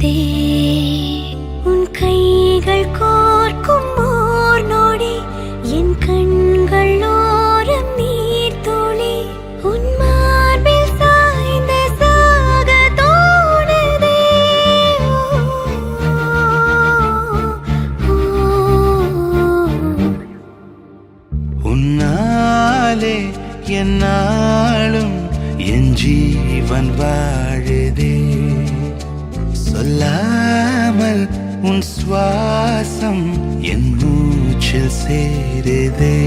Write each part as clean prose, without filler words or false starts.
சேருதே உன் கைகள் கோர்க்கும் ஓர் நொடி என் கண்கள் ஓரம் நீர் துளி உன் மார்பில் சாய்ந்த சாக தோணுதே உன்னாலே என்னாலும் என் ஜீவன் வாழுதே சொல்லாமல் உன் சுவாசம் என் மூச்சில் சேருதே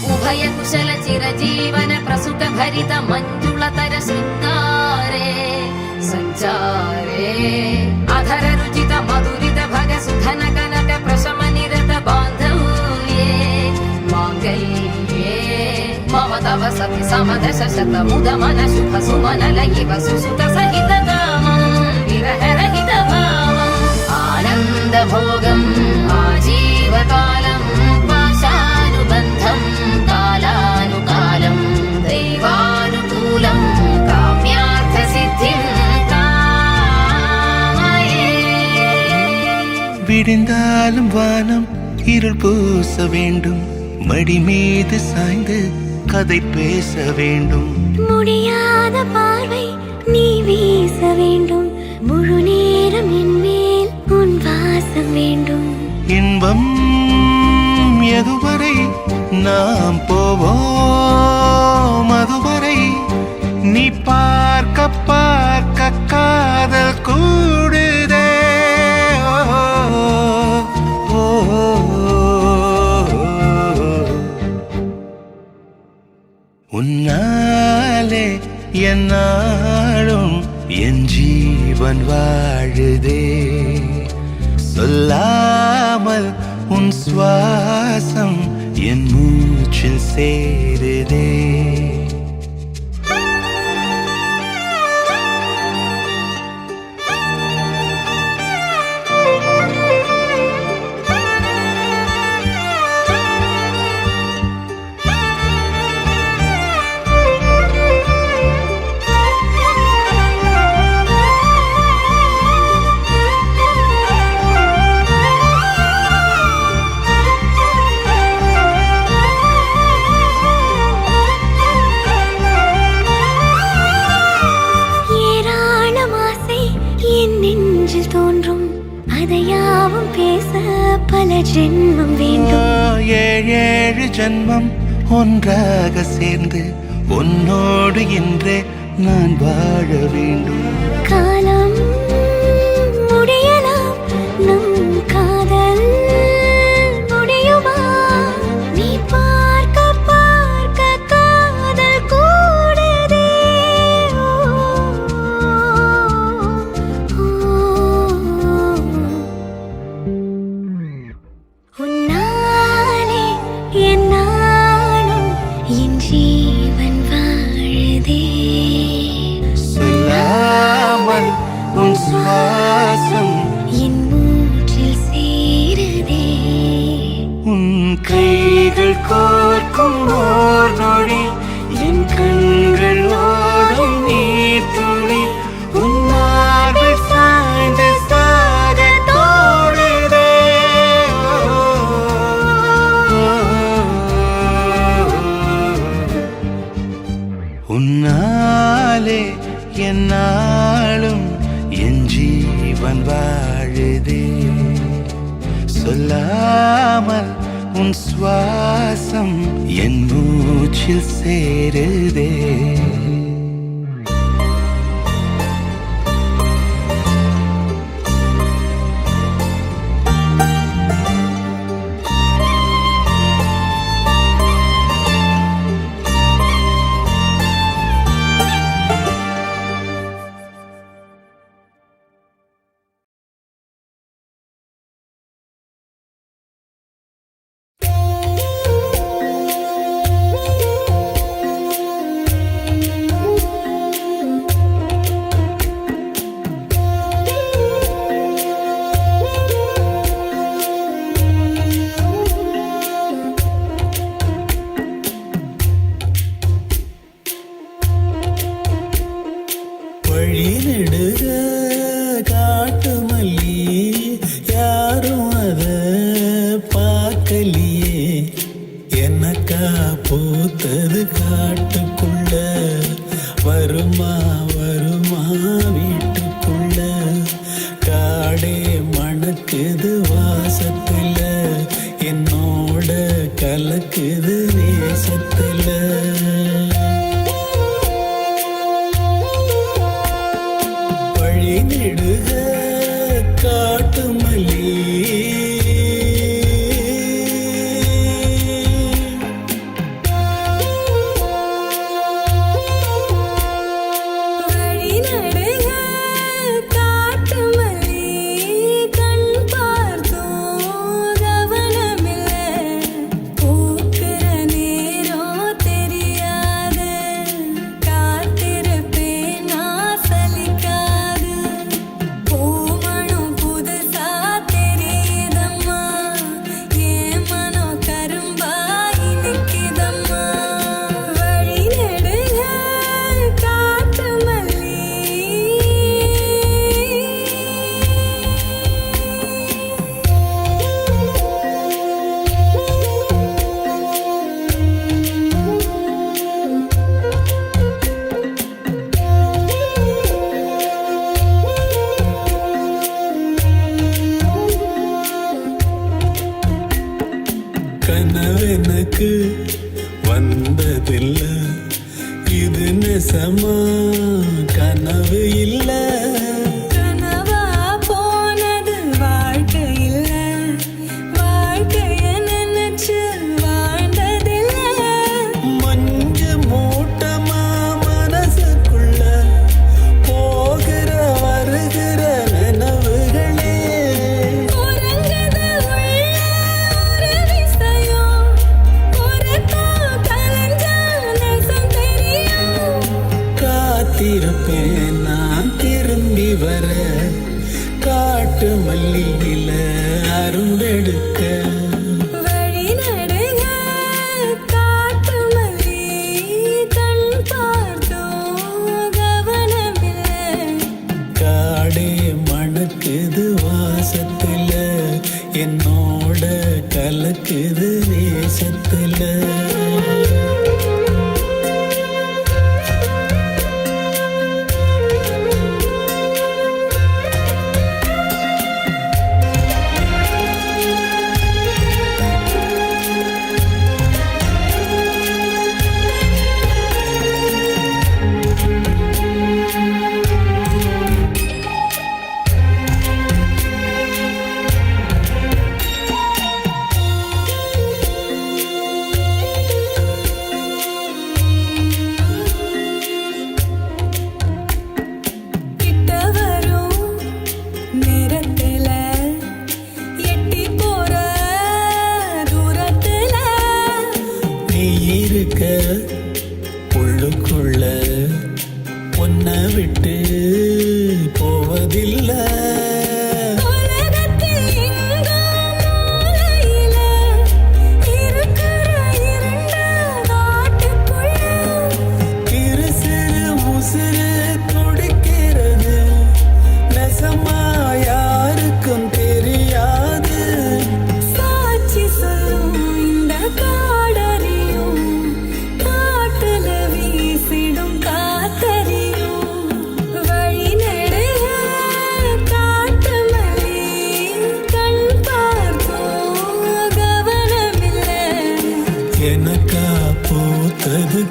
उभय कुशल चिरजीवन प्रसुत भरित मंजुलतर शृंगारे संचारे अधर रुचित मधुरित भग सुधन कनक प्रशम निरत बांधव्ये मांगल्ये मम तव सति समदश शत मुद मन शुभ सुमन लयिव सुसुत सहित कामं विरह रहित भावम् आनंद भोगम् आजीवकालम् पाशानुबन्धं कालानुकालं दैवानुकूलं काम्यार्थ सिद्धिं कामये விடிந்தாலும் வானம் இருள் பூச வேண்டும் மடி மீது சாய்ந்து கதை பேச வேண்டும் முடியாத பார்வை நீ வீச வேண்டும் முழு நேரம் என் மேல் உன் வாசம் வேண்டும் இன்பம் எதுவரை நாம் போவோம் அதுவரை நீ பார்க்க பார்க்க காதல் கூடுதே ஓ, ஓ, உன்னாலே என்னாலும் என் ஜீவன் வாழுதே சொல்லாமல் உன் சுவாசம் என் மூச்சில் சேருதே தோன்றும் அதையாவும் பேச பல ஜென்மம் வேண்டும் ஏழு ஜென்மம் ஒன்றாக சேர்ந்து உன்னோடு இன்றே நான் வாழ வேண்டும் காலம் முடியலாம் நம் காதல் முடியுமா நீ பார்க்க பார்க்க காதல் கூடுதே உன்னாலே என்னாலும் என் ஜீவன் வாழுதே சொல்லாமல் உன் சுவாசம் என் மூச்சில் சேருதே உன் கைகள் கோர்க்கும் ஓர் நொடி என் கண்கள் ஓடும் நீர் துளி உன் மார்பில் சாய்ந்து சாக தோணுதே உன்னாலே என்னாலும் என் ஜீவன் வாழுதே சொல்லாமல் உன் சுவாசம் என் மூச்சில் சேருதே வழி நெடுக பூத்தது காட்டுக்குள்ள வருமா வருமா வீட்டுக்குள்ள காடே மணக்குது வாசத்துல என்னோட கலக்குது நேசத்துல வழி நெடுக காட்டு மல்லி கனவெனக்கு வந்ததில்ல இது நெசமா கனவு இல்ல கனவா போனது வாழ்க்கை இல்ல வாழ்க்கைய நினைச்சு வாழ்ந்ததில்ல மஞ்சு மூட்டமா மனசுக்குள்ள போகிற வருகிற நினைவுகளே உறங்குது உள்ள ஒரு விஷயம் உறக்கம் கலைஞ்சா நேசம் தெரியும் காத்திருப்பேன் நான் திரும்பி வர காட்டு மல்லியில அரும்பெடுக்க வழி நடுக காட்டு மல்லி கண் பார்த்தோம் கவனமில்லை காடே மணக்குது வாசத்துல என்னோட கலக்குது நேசத்துல கிட்ட வரும் நேரத்துல எட்டி போற தூரத்துல நீ இருக்க உள்ளுக்குள்ள உன்னை விட்டு போவதில்லை உலகத்தில் எங்கோ மூலையில இருக்கிற இருண்ட காட்டுக்குள்ள சிறு சிறு உசிறு துடிக்கிறது நெசமா யாருக்கும் தெரியாது சாட்சி சொல்லும் இந்த காடறியும் காட்டுல வீசிடும் காத்தறியும் வழி நடுக காட்டு மல்லி கண் பார்த்தோம் கவனமில்லை எனக்கா பூத்தது